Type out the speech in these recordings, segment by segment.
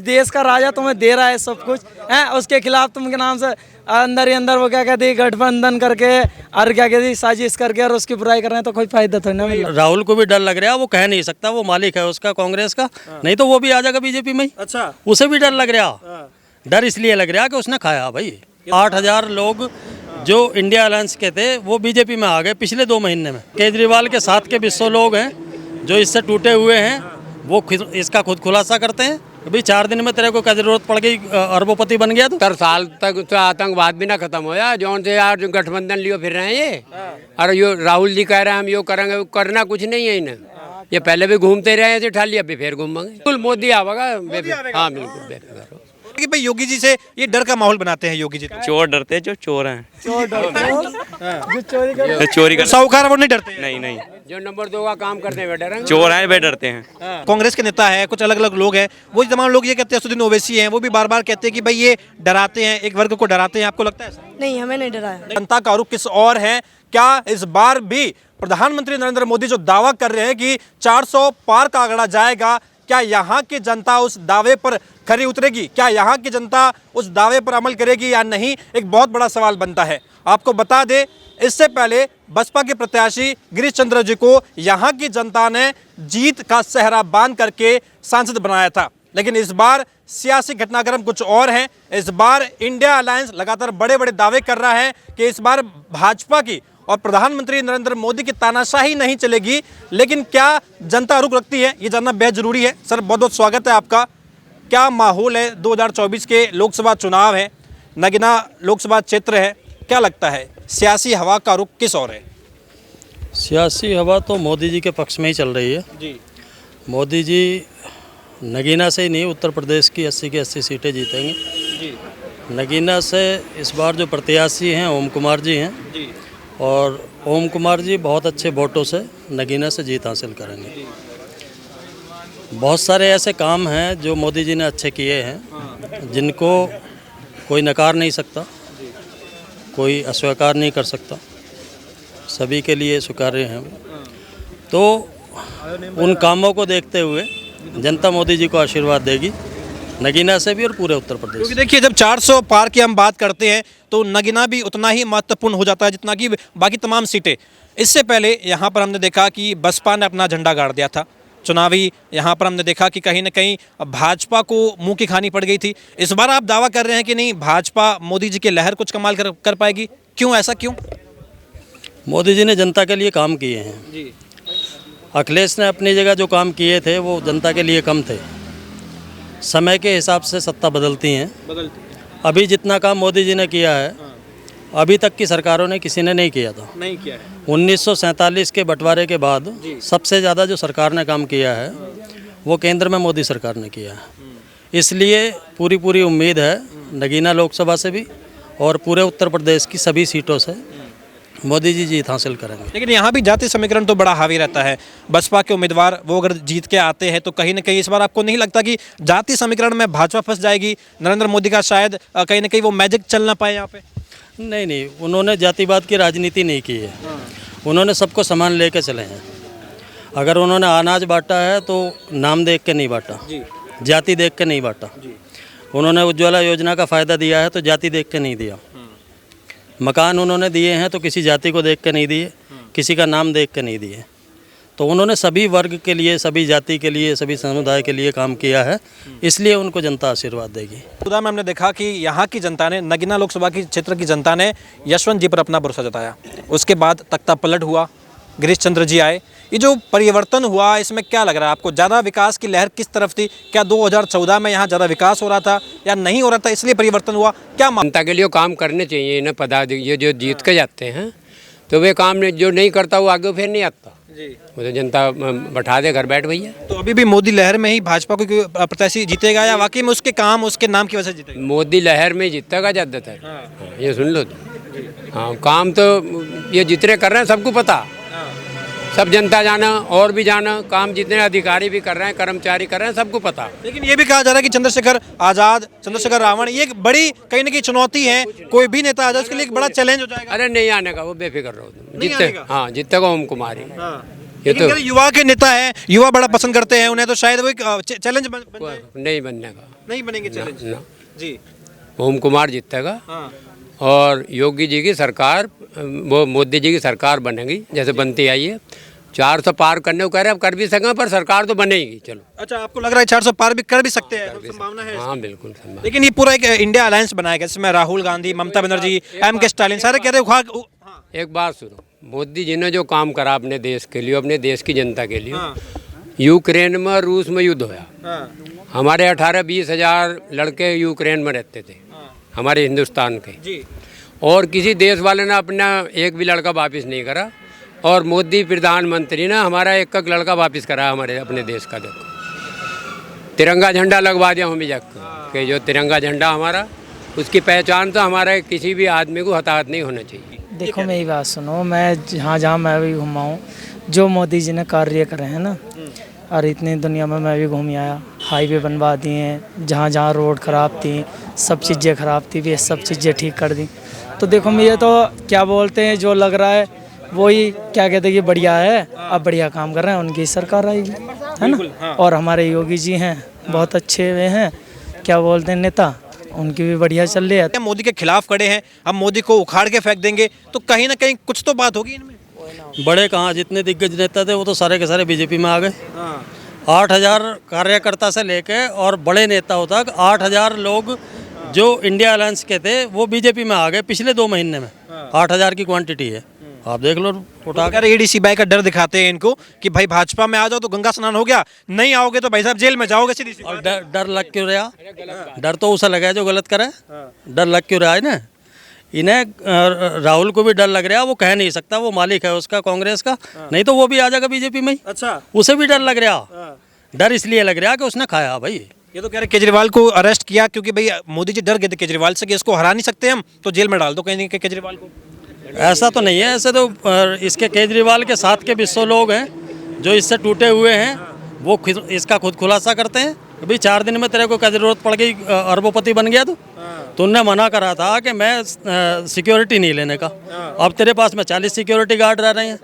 देश का राजा तुम्हें दे रहा है सब कुछ है, उसके खिलाफ तुम के नाम से अंदर ही अंदर वो क्या कहती है गठबंधन करके और क्या कहती है साजिश करके और उसकी बुराई कर रहे हैं, तो कोई फायदा थोड़ी ना मिल। राहुल को भी डर लग रहा है, वो कह नहीं सकता, वो मालिक है उसका कांग्रेस का, नहीं तो वो भी आ जाएगा बीजेपी में ही। अच्छा, उसे भी डर लग रहा, डर इसलिए लग रहा कि उसने खाया भाई। 8,000 लोग जो इंडिया अलायंस के थे वो बीजेपी में आ गए पिछले 2 महीने में। केजरीवाल के साथ के 200 लोग हैं जो इससे टूटे हुए हैं, वो इसका खुद खुलासा करते हैं। अभी 4 दिन में तेरे को क्या जरूरत पड़ गई अरबोपति बन गया? 70 साल तक तो आतंकवाद भी ना खत्म होया, जौन से यार जो गठबंधन लियो फिर रहे हैं ये। और यो राहुल जी कह रहे हैं हम यो करेंगे, करना कुछ नहीं है इन्हें। ये पहले भी घूमते रहे ऐसे ठाली, अभी फिर घूमेंगे। बिल्कुल मोदी आवेगा। हाँ बिल्कुल बेफिक्र। कि भाई योगी जी से ये डर का माहौल बनाते हैं योगी जी। चोर डरते हैं, जो चोर हैं, जो चोरी कर। साहूकार वो नहीं डरते? नहीं, जो नंबर 2 का काम करते हैं वे डरेंगे। चोर हैं वे डरते हैं। कांग्रेस के नेता है, कुछ अलग अलग लोग हैं, वो तमाम लोग ये कहते हैं, असदुद्दीन ओवैसी हैं, वो भी बार बार कहते हैं कि भाई ये डराते हैं, एक वर्ग को डराते हैं। आपको लगता है ऐसा? नहीं, हमें नहीं डराया। जनता का रुख किस और है? क्या इस बार भी प्रधानमंत्री नरेंद्र मोदी जो दावा कर रहे हैं कि 400 पार का आंकड़ा जाएगा, क्या यहाँ की जनता उस दावे पर खरी उतरेगी? क्या यहाँ की जनता उस दावे पर अमल करेगी या नहीं? एक बहुत बड़ा सवाल बनता है। आपको बता दें, इससे पहले बसपा के प्रत्याशी गिरीश चंद्र जी को यहाँ की जनता ने जीत का सेहरा बांध करके सांसद बनाया था, लेकिन इस बार सियासी घटनाक्रम कुछ और है। इस बार इंडिया अलायंस लगातार बड़े बड़े दावे कर रहा है कि इस बार भाजपा की और प्रधानमंत्री नरेंद्र मोदी की तानाशाही नहीं चलेगी। लेकिन क्या जनता रुख रखती है, ये जानना बेहद जरूरी है। सर बहुत बहुत स्वागत है आपका। क्या माहौल है? 2024 के लोकसभा चुनाव है, नगीना लोकसभा क्षेत्र है, क्या लगता है सियासी हवा का रुख किस ओर है? सियासी हवा तो मोदी जी के पक्ष में ही चल रही है जी। मोदी जी नगीना से ही नहीं, उत्तर प्रदेश की 80 की 80 सीटें जीतेंगे जी। नगीना से। इस बार जो प्रत्याशी हैं ओम कुमार जी हैं जी। और ओम कुमार जी बहुत अच्छे वोटों से नगीना से जीत हासिल करेंगे। बहुत सारे ऐसे काम हैं जो मोदी जी ने अच्छे किए हैं, जिनको कोई नकार नहीं सकता, कोई अस्वीकार नहीं कर सकता, सभी के लिए स्वीकार्य हैं। तो उन कामों को देखते हुए जनता मोदी जी को आशीर्वाद देगी, नगीना से भी और पूरे उत्तर प्रदेश। क्योंकि देखिए जब 400 पार की हम बात करते हैं तो नगीना भी उतना ही महत्वपूर्ण हो जाता है जितना कि बाकी तमाम सीटें। इससे पहले यहाँ पर हमने देखा कि बसपा ने अपना झंडा गाड़ दिया था चुनावी। यहाँ पर हमने देखा कि कहीं ना कहीं भाजपा को मुंह की खानी पड़ गई थी। इस बार आप दावा कर रहे हैं कि नहीं, भाजपा मोदी जी की लहर कुछ कमाल कर पाएगी? क्यों, ऐसा क्यों? मोदी जी ने जनता के लिए काम किए हैं जी। अखिलेश ने अपनी जगह जो काम किए थे वो जनता के लिए कम थे। समय के हिसाब से सत्ता बदलती हैं। अभी जितना काम मोदी जी ने किया है अभी तक की सरकारों ने किसी ने नहीं किया था। नहीं किया है। 1947 के बंटवारे के बाद सबसे ज़्यादा जो सरकार ने काम किया है वो केंद्र में मोदी सरकार ने किया है। इसलिए पूरी उम्मीद है नगीना लोकसभा से भी और पूरे उत्तर प्रदेश की सभी सीटों से मोदी जी जीत हासिल करेंगे। लेकिन यहाँ भी जाति समीकरण तो बड़ा हावी रहता है। बसपा के उम्मीदवार वो अगर जीत के आते हैं तो कहीं ना कहीं इस बार आपको नहीं लगता कि जाति समीकरण में भाजपा फंस जाएगी? नरेंद्र मोदी का शायद कहीं ना कहीं वो मैजिक चल ना पाए यहाँ पे? नहीं, उन्होंने जातिवाद की राजनीति नहीं की है। उन्होंने सबको समान लेके चले हैं। अगर उन्होंने अनाज बांटा है तो नाम देख के नहीं बांटा, जाति देख के नहीं बांटा। उन्होंने उज्ज्वला योजना का फ़ायदा दिया है तो जाति देख के नहीं दिया। मकान उन्होंने दिए हैं तो किसी जाति को देख के नहीं दिए, किसी का नाम देख के नहीं दिए। तो उन्होंने सभी वर्ग के लिए, सभी जाति के लिए, सभी समुदाय के लिए काम किया है, इसलिए उनको जनता आशीर्वाद देगी। खुदा में हमने देखा कि यहाँ की जनता ने, नगीना लोकसभा की क्षेत्र की जनता ने यशवंत जी पर अपना भरोसा जताया। उसके बाद तख्ता पलट हुआ, गिरीश चंद्र जी आए। ये जो परिवर्तन हुआ इसमें क्या लग रहा है आपको? ज़्यादा विकास की लहर किस तरफ थी? क्या 2014 में यहाँ ज़्यादा विकास हो रहा था या नहीं हो रहा था इसलिए परिवर्तन हुआ? क्या जनता के लिए काम करने चाहिए इन्हें। ये जो जीत के जाते हैं तो वे काम जो नहीं करता वो आगे फिर नहीं आता जी। वो तो जनता बैठा दे घर बैठ भैया। तो अभी भी मोदी लहर में ही भाजपा को प्रत्याशी जीतेगा या वाकई में उसके काम, उसके नाम की वजह से जीतेगा? मोदी लहर में जीतेगा ज़्यादातर। ये सुन लो तो। हाँ, काम तो ये जितने कर रहे हैं सबको पता, सब जनता जाना और भी जाना, काम जितने अधिकारी भी कर रहे हैं, कर्मचारी कर रहे हैं, सबको पता। लेकिन ये भी कहा जा रहा है कि चंद्रशेखर आजाद, चंद्रशेखर रावण ये एक बड़ी कहीं ना कहीं चुनौती है। कोई भी नेता आ जाए उसके लिए एक बड़ा चैलेंज हो जाएगा। अरे नहीं आने का, वो बेफिक्र रहो तुम। जितने हाँ जितने को ओम कुमार ही लेकिन तो कह रहे युवा के नेता हैं, युवा बड़ा पसंद करते हैं उन्हें, तो शायद वो एक चैलेंज बन जाए। नहीं बनने का नहीं बनेंगे चैलेंज ना। जी। ओम कुमार जीतेगा हाँ और योगी जी की सरकार, वो मोदी जी की सरकार बनेगी जैसे बनती आई है। 400 पार करने को कह रहे हैं, अब कर भी सकें, पर सरकार तो बनेगी। चलो अच्छा, आपको लग रहा है 400 पार भी कर भी सकते हैं, तो संभावना है? हाँ बिल्कुल संभव। लेकिन ये पूरा एक इंडिया अलायंस बनाया गया जिसमें राहुल गांधी, ममता बनर्जी, M.K. स्टालिन सारे कह रहे हैं हाँ, एक बात सुनो, मोदी जी ने जो काम करा अपने देश के लिए, अपने देश की जनता के लिए, हाँ, यूक्रेन में रूस में युद्ध होया, हाँ, हमारे 18-20 हजार लड़के यूक्रेन में रहते थे, हमारे हिंदुस्तान के, जी। और किसी देश वाले ने अपना एक भी लड़का वापस नहीं करा। और मोदी प्रधानमंत्री ने हमारा एक लड़का वापस करा हमारे अपने देश का। देखो तिरंगा झंडा लगवा दिया हम जग कि जो तिरंगा झंडा हमारा, उसकी पहचान तो हमारा किसी भी आदमी को हताहत नहीं होना चाहिए। देखो मेरी बात सुनो, मैं जहाँ जहाँ मैं भी घूमा हूँ, जो मोदी जी ने कार्य करे हैं ना, और इतनी दुनिया में मैं भी घूम आया, हाईवे बनवा दिए हैं, जहाँ जहाँ रोड ख़राब थी, सब चीज़ें ख़राब थी, वे सब चीज़ें ठीक कर दी। तो देखो मुझे तो क्या बोलते हैं, जो लग रहा है वही क्या कहते हैं कि बढ़िया है, अब बढ़िया काम कर रहे हैं, उनकी सरकार आएगी, है ना। और हमारे योगी जी हैं, बहुत अच्छे वे हैं, क्या बोलते हैं नेता, उनकी भी बढ़िया चल रही है। मोदी के खिलाफ खड़े हैं, हम मोदी को उखाड़ के फेंक देंगे, तो कहीं ना कहीं कुछ तो बात होगी इनमें। बड़े कहाँ, जितने दिग्गज नेता थे वो तो सारे के सारे बीजेपी में आ गए। हाँ, 8,000 कार्यकर्ता से लेके और बड़े नेताओं तक 8,000 लोग जो इंडिया अलायंस के थे वो बीजेपी में आ गए पिछले 2 महीने में। 8,000 की क्वांटिटी है, आप देख लो उठा अगर एडीसी बाई का डर दिखाते हैं इनको कि भाई भाजपा में आ जाओ तो गंगा स्नान हो गया, नहीं आओगे तो भाई साहब जेल में जाओगे, सीधी सी और डर लग क्यों रहा? डर तो उसे लगा है जो गलत करे, डर लग क्यों रहा है ना? इन्हें राहुल को भी डर लग रहा है, वो कह नहीं सकता, वो मालिक है उसका कांग्रेस का, नहीं तो वो भी आ जाएगा बीजेपी में ही। अच्छा, उसे भी डर लग रहा, डर इसलिए लग रहा कि उसने खाया भाई। ये तो कह रहे केजरीवाल को अरेस्ट किया क्योंकि भाई मोदी जी डर गए थे केजरीवाल से कि इसको हरा नहीं सकते हम, तो जेल में डाल दो कहीं केजरीवाल को। ऐसा तो नहीं है, ऐसे तो इसके केजरीवाल के साथ के 200 लोग हैं जो इससे टूटे हुए हैं, वो इसका खुद खुलासा करते हैं कि भाई 4 दिन में तेरे को क्या जरूरत पड़ गई, अरबोपति बन गया तो उनने मना करा था कि मैं सिक्योरिटी नहीं लेने का, अब तेरे पास में 40 सिक्योरिटी गार्ड रह रहे हैं,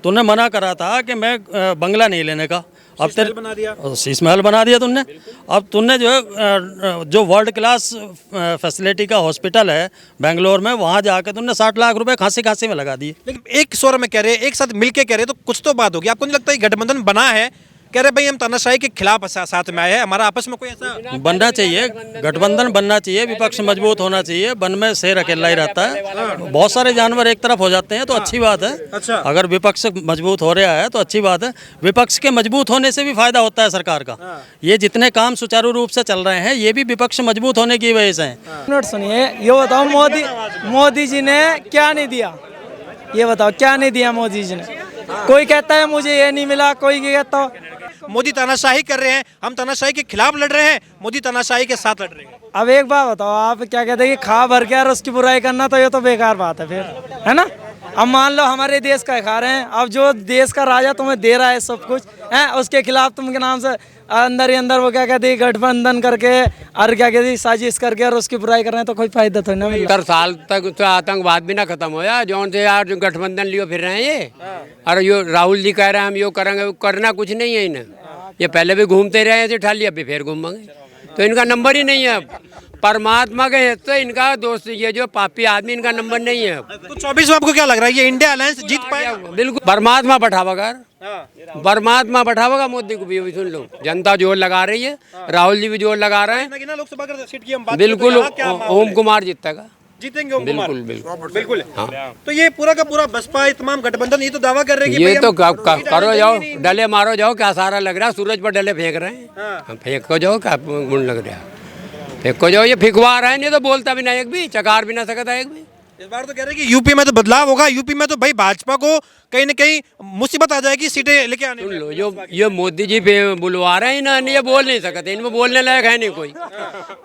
तूने मना करा था कि मैं बंगला नहीं लेने का, अब तेरे बना दिया, शीश महल बना दिया तुमने। अब तुमने जो है जो वर्ल्ड क्लास फैसिलिटी का हॉस्पिटल है बेंगलोर में, वहाँ जाके तुमने 60 लाख रुपए खांसी में लगा दिए। लेकिन एक स्वर में कह रहे हैं, एक साथ मिलके कह रहे हैं, तो कुछ तो बात होगी। आपको नहीं लगता ये गठबंधन बना है, कह रहे भाई हम तानाशाही के खिलाफ साथ में आए हैं, हमारा आपस में कोई ऐसा बनना चाहिए, गठबंधन बनना चाहिए, विपक्ष मजबूत होना चाहिए। वन में शेर अकेला ही रहता है, बहुत सारे जानवर एक तरफ हो जाते हैं तो अच्छी बात है। अच्छा। अगर विपक्ष मजबूत हो रहा है तो अच्छी बात है, विपक्ष के मजबूत होने से भी फायदा होता है सरकार का। ये जितने काम सुचारू रूप से चल रहे हैं ये भी विपक्ष मजबूत होने की वजह से हैं। मिनट सुनिए, ये बताओ मोदी जी ने क्या नहीं दिया, ये बताओ क्या नहीं दिया मोदी जी ने। कोई कहता है मुझे ये नहीं मिला, कोई कहता मोदी तानाशाही कर रहे हैं, हम तानाशाही के खिलाफ लड़ रहे हैं, मोदी तानाशाही के साथ लड़ रहे हैं। अब एक बात बताओ, आप क्या कहते हैं कि खा भर के और उसकी बुराई करना, तो ये तो बेकार बात है फिर, है ना। अब मान लो हमारे देश का खा रहे हैं, अब जो देश का राजा तुम्हें दे रहा है सब कुछ है, उसके खिलाफ तुम के नाम से अंदर ही अंदर वो क्या कहते हैं गठबंधन करके और क्या कहते हैं साजिश करके और उसकी बुराई कर रहे हैं, तो कोई फायदा तो नहीं। 70 साल तक तो आतंकवाद भी ना खत्म होया, जौन से यार जो गठबंधन लियो फिर रहे हैं ये। और यो राहुल जी कह रहे हैं हम यो करेंगे, वो करना कुछ नहीं है इन्हें, ये पहले भी घूमते रहे थे, ठाली अभी फिर घूमेंगे, तो इनका नंबर ही नहीं है अब। परमात्मा के तो इनका दोस्त, ये जो पापी आदमी, इनका नंबर नहीं है। तो 24 में आपको क्या लग रहा है ये इंडिया अलायंस जीत पाएगा? बिल्कुल परमात्मा बैठावागा, परमात्मा बैठावागा मोदी को भी। सुन लो, जनता जोर लगा रही है, राहुल जी भी जोर लगा रहे हैं, लोकसभा का सीट की हम बात बिल्कुल करें तो यहाँ क्या ओम कुमार जीतेगा, जीतेंगे ओम कुमार? बिल्कुल बिल्कुल। हाँ। तो ये पूरा का पूरा बसपा तमाम गठबंधन ये तो दावा कर रहे हैं कि ये भाई तो हम करो जाओ, डले मारो जाओ, क्या सारा लग रहा है, सूरज पर डले फेंक रहे हैं, हम फेंको जाओ, क्या गुण लग रहा है, फेंको जाओ, ये फिकवा रहा है, नहीं तो बोलता भी नहीं, एक भी चकार भी ना सकता एक भी। इस बार तो कह रहे हैं कि यूपी में तो बदलाव होगा, यूपी में तो भाई भाजपा को कहीं ना कहीं मुसीबत आ जाएगी सीटें लेके आने सुन में। लो, जो ये मोदी जी पे बुलवा रहे हैं ना, ये बोल नहीं सकते, इनमें बोलने लायक है नहीं कोई,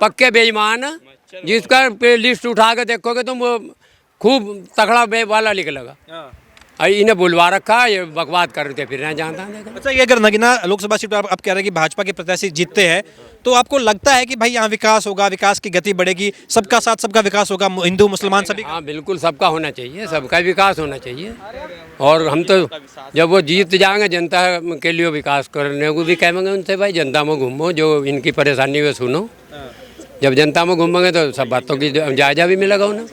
पक्के बेईमान, जिसका लिस्ट उठा के देखोगे तुम वो खूब तगड़ा वाला निकलेगा। और इन्हें बुलवा रखा, ये बकवाद करते फिर रहे हैं जहाँ तहाँ। अच्छा, ये अगर नगीना लोकसभा सीट पर आप कह रहे हैं कि भाजपा के प्रत्याशी जीतते हैं, तो आपको लगता है कि भाई यहाँ विकास होगा, विकास की गति बढ़ेगी, सबका साथ सबका विकास होगा, हिंदू मुसलमान सभी का? हाँ बिल्कुल, सबका होना चाहिए, सबका विकास होना चाहिए। और हम तो जब वो जीत जाएंगे जनता के लिए विकास करने को भी कहेंगे उनसे, भाई जनता में घूमो, जो इनकी परेशानी है सुनो। जब जनता में घूमेंगे तो सब बातों की जायजा भी मिलेगा उन्हें।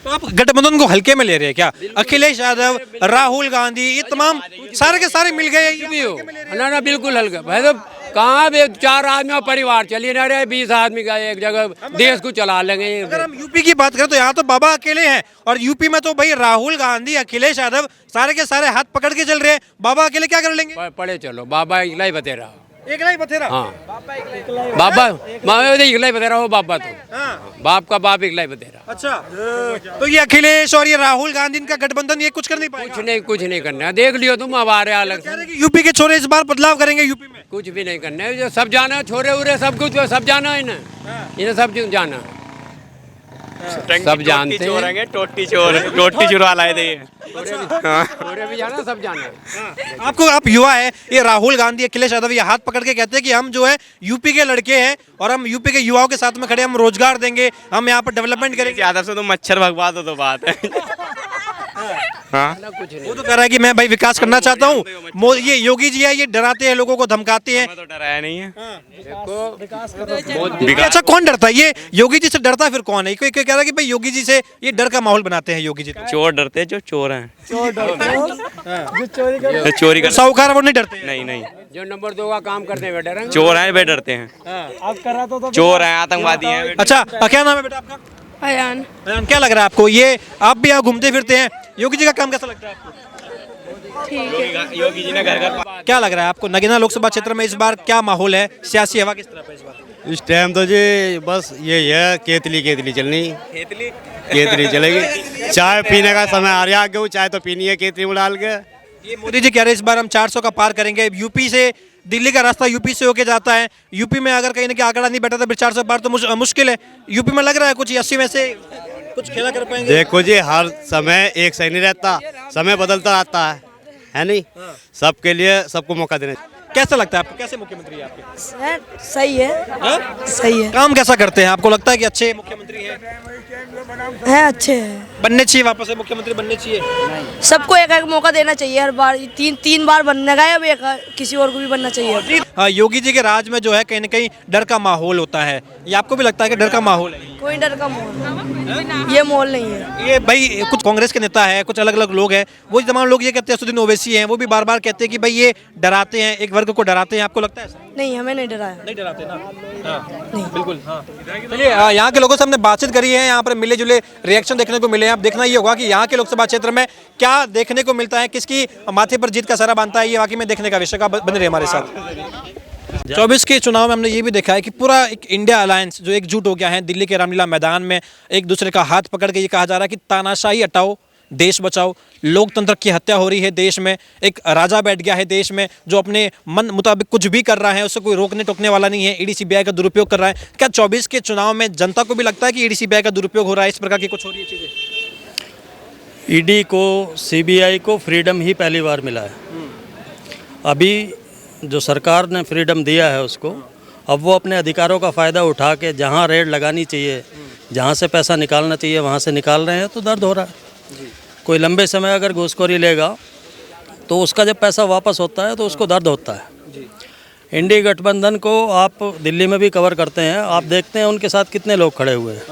तो आप गठबंधन को हल्के में ले रहे हैं क्या? अखिलेश यादव, राहुल गांधी, ये तमाम सारे के सारे मिल गए भी हो ना, बिल्कुल हल्का भाई। तो कहाँ भी 4 आदमी और परिवार चलिए ना रहे, 20 आदमी का एक जगह देश को चला लेंगे। अगर हम यूपी की बात करें तो यहाँ तो बाबा अकेले हैं, और यूपी में तो भाई राहुल गांधी, अखिलेश यादव सारे के सारे हाथ पकड़ के चल रहे हैं। बाबा अकेले क्या कर लेंगे? पढ़े चलो, बाबा इकला ही बतेरा। एक ही बतेरा? हाँ बाबा इकला ही बतेरा हो, बाबा तो बाप का बाप इकला ही बतेरा। अच्छा, तो ये अखिलेश और ये राहुल गांधी इनका गठबंधन ये कुछ कर नहीं पाएगा? कुछ नहीं करना है, देख लियो तुम, अब आ रहे अलग से। यूपी के छोरे इस बार बदलाव करेंगे यूपी में? कुछ भी नहीं करना है, जो सब जाना है, छोरे उरे सब कुछ सब जाना है इन्हें सब जाना है। सब जानते हैं, टोटी चुरा लाए थे, छोरे भी जाना, सब जाना है। आपको, आप युवा है, ये राहुल गांधी, अखिलेश यादव ये हाथ पकड़ के कहते हैं कि हम जो है यूपी के लड़के हैं और हम यूपी के युवाओं के साथ में खड़े, हम रोजगार देंगे, हम यहाँ पर डेवलपमेंट करेंगे। यादव से तो मच्छर भगवा दो तो बात है। हाँ, वो तो कह रहा है कि मैं भाई विकास करना चाहता हूँ। ये योगी जी है, ये डराते हैं, लोगों को धमकाते हैं। तो डराया नहीं है। अच्छा, कौन डरता है? ये योगी जी से डरता है फिर कौन है? कोई कह रहा है कि भाई योगी जी से ये डर का माहौल बनाते हैं योगी जी। चोर डरते हैं, जो चोर हैं, जो चोरी कर, साहूकार वो नहीं डरते? नहीं, जो नंबर 2 का काम करते हैं डरेंगे। चोर हैं वे डरते हैं, चोर हैं, आतंकवादी हैं। अच्छा, क्या नाम है बेटा आपका? अयान। अयान, क्या लग रहा है आपको, ये आप भी यहाँ घूमते फिरते हैं, योगी जी का काम कैसा लगता है आपको? ठीक है। योगी जी ने घर घर क्या लग रहा है आपको, नगीना लोकसभा क्षेत्र में इस बार क्या माहौल है, सियासी हवा किस तरह है इस बार? इस टाइम तो जी बस ये है, केतली चलनी, केतली चलेगी। चाय पीने का समय आ रहा है, क्यों चाय तो पीनी है केतली में डाल के। ये मोदी जी कह रहे हैं इस बार हम 400 का पार करेंगे। यूपी से दिल्ली का रास्ता यूपी से होके जाता है, यूपी में अगर कहीं ना कहीं आंकड़ा नहीं बैठा तो फिर 400 पार तो मुश्किल है। यूपी में लग रहा है कुछ 80 में से कुछ खेला कर पाएंगे? देखो जी, हर समय एक सही नहीं रहता, समय बदलता रहता है नहीं? सबके लिए सबको मौका देना। कैसा लगता है आपको, कैसे मुख्यमंत्री है आपके? सर सही है, सही है। काम कैसा करते हैं, आपको लगता है कि अच्छे मुख्यमंत्री हैं? अच्छे हैं। बनने चाहिए, वापस से मुख्यमंत्री बनने चाहिए? सबको एक एक मौका देना चाहिए, हर बार 3 बार बनने का, अब एक किसी और को भी बनना चाहिए। हाँ, योगी जी के राज में जो है कहीं ना कहीं डर का माहौल होता है, ये आपको भी लगता है कि डर का माहौल है? कोई डर का माहौल, ये माहौल नहीं है। ये भाई कुछ कांग्रेस के नेता है, कुछ अलग अलग लोग हैं, वो तमाम लोग ये कहते हैं, असदुद्दीन ओवैसी हैं, वो भी बार बार कहते हैं कि भाई ये डराते हैं, एक वर्ग को डराते हैं। आपको लगता है ऐसा? नहीं, हमें नहीं डराया। नहीं डराते ना? नहीं, बिल्कुल। हाँ, चलिए, यहाँ के लोगों से हमने बातचीत करी है, यहाँ पर मिले जुले रिएक्शन देखने को मिले हैं। अब देखना ये होगा कि यहाँ के लोकसभा क्षेत्र में क्या देखने को मिलता है, किसकी माथे पर जीत का सारा बांधता है, ये वाकई में देखने का विषय का बने रहे हमारे साथ। 24 के चुनाव में हमने ये भी देखा है कि पूरा एक इंडिया अलायंस जो एकजुट हो गया है, दिल्ली के रामलीला मैदान में एक दूसरे का हाथ पकड़ के ये कहा जा रहा है कि तानाशाही हटाओ, देश बचाओ। लोकतंत्र की हत्या हो रही है देश में, एक राजा बैठ गया है देश में जो अपने मन मुताबिक कुछ भी कर रहा है, उससे कोई रोकने टोकने वाला नहीं है। ईडी सीबीआई का दुरुपयोग कर रहा है। क्या 24 के चुनाव में जनता को भी लगता है कि ईडी सीबीआई का दुरुपयोग हो रहा है, इस प्रकार की कुछ हो रही है चीज़ें? ईडी को, सीबीआई को फ्रीडम ही पहली बार मिला है। अभी जो सरकार ने फ्रीडम दिया है उसको, अब वो अपने अधिकारों का फ़ायदा उठा के जहाँ रेड लगानी चाहिए, जहाँ से पैसा निकालना चाहिए वहाँ से निकाल रहे हैं, तो दर्द हो रहा है। कोई लंबे समय अगर घूसखोरी लेगा तो उसका जब पैसा वापस होता है तो उसको दर्द होता है। इंडी गठबंधन को आप दिल्ली में भी कवर करते हैं, आप देखते हैं उनके साथ कितने लोग खड़े हुए हैं।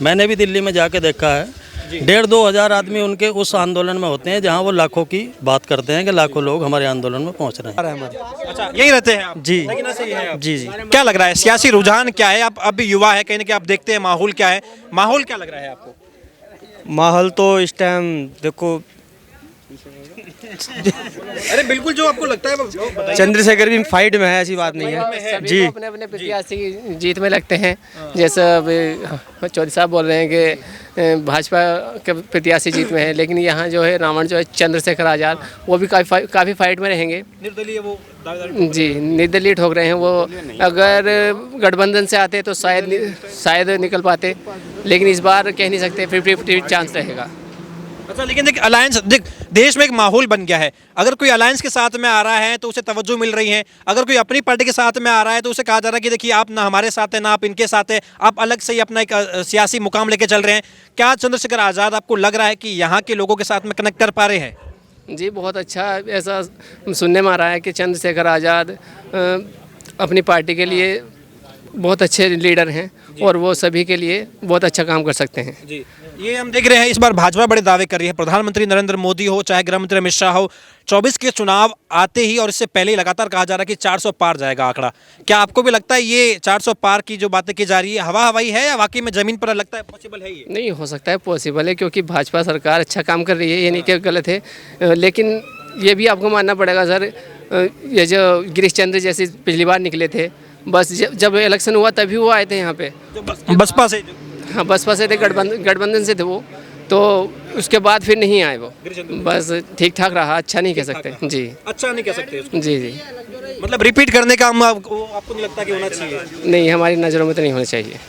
मैंने भी दिल्ली में जाके देखा है, 1,500-2 हज़ार आदमी उनके उस आंदोलन में होते हैं जहां वो लाखों की बात करते हैं कि लाखों लोग हमारे आंदोलन में पहुंच रहे हैं। अच्छा, यही रहते हैं आप? जी जी जी। क्या लग रहा है, सियासी रुझान क्या है? आप अभी युवा है, कहीं ना कहीं आप देखते हैं माहौल क्या है, माहौल क्या लग रहा है आपको? माहौल तो इस टाइम देखो, अरे बिल्कुल, जो आपको लगता है वो बताइए। चंद्रशेखर भी फाइट में है, ऐसी बात नहीं है जी। अपने अपने प्रत्याशी की जीत में लगते हैं, जैसा चौधरी साहब बोल रहे हैं कि भाजपा के प्रत्याशी जीत में है, लेकिन यहाँ जो है रावण जो है चंद्रशेखर आज़ाद, वो भी काफ़ी फाइट में रहेंगे। निर्दलीय वो जी, निर्दलीय ठोक रहे हैं वो। अगर गठबंधन से आते तो शायद निकल पाते, लेकिन इस बार कह नहीं सकते, 50-50 चांस रहेगा। अच्छा, लेकिन देख अलायंस, देख देश में एक माहौल बन गया है। अगर कोई अलायंस के साथ में आ रहा है तो उसे तवज्जो मिल रही है, अगर कोई अपनी पार्टी के साथ में आ रहा है तो उसे कहा जा रहा है कि देखिए आप ना हमारे साथ हैं ना आप इनके साथ हैं, आप अलग से ही अपना एक सियासी मुकाम लेके चल रहे हैं। क्या चंद्रशेखर आज़ाद आपको लग रहा है कि यहाँ के लोगों के साथ में कनेक्ट कर पा रहे हैं? जी बहुत अच्छा ऐसा सुनने में आ रहा है कि चंद्रशेखर आज़ाद अपनी पार्टी के लिए बहुत अच्छे लीडर हैं और वो सभी के लिए बहुत अच्छा काम कर सकते हैं। जी, ये हम देख रहे हैं इस बार भाजपा बड़े दावे कर रही है। प्रधानमंत्री नरेंद्र मोदी हो चाहे गृह मंत्री अमित शाह हो, 24 के चुनाव आते ही और इससे पहले ही लगातार कहा जा रहा है कि 400 पार जाएगा आंकड़ा। क्या आपको भी लगता है ये 400 पार की जो बातें की जा रही है हवा हवाई है या वाकई में जमीन पर लगता है पॉसिबल है? ये नहीं हो सकता है, पॉसिबल है, क्योंकि भाजपा सरकार अच्छा काम कर रही है, ये नहीं कि गलत है। लेकिन ये भी आपको मानना पड़ेगा सर, ये जो गिरीश चंद्र जैसे पिछली बार निकले थे, बस जब इलेक्शन हुआ तभी वो आए थे यहाँ पे बसपा से। हाँ बसपा से थे, गठबंधन से थे वो, तो उसके बाद फिर नहीं आए वो। बस ठीक ठाक रहा, अच्छा नहीं कह सकते जी, अच्छा नहीं कह सकते उसको। जी जी, मतलब रिपीट करने का आपको नहीं लगता कि होना चाहिए? नहीं हमारी नज़रों में तो नहीं होना चाहिए।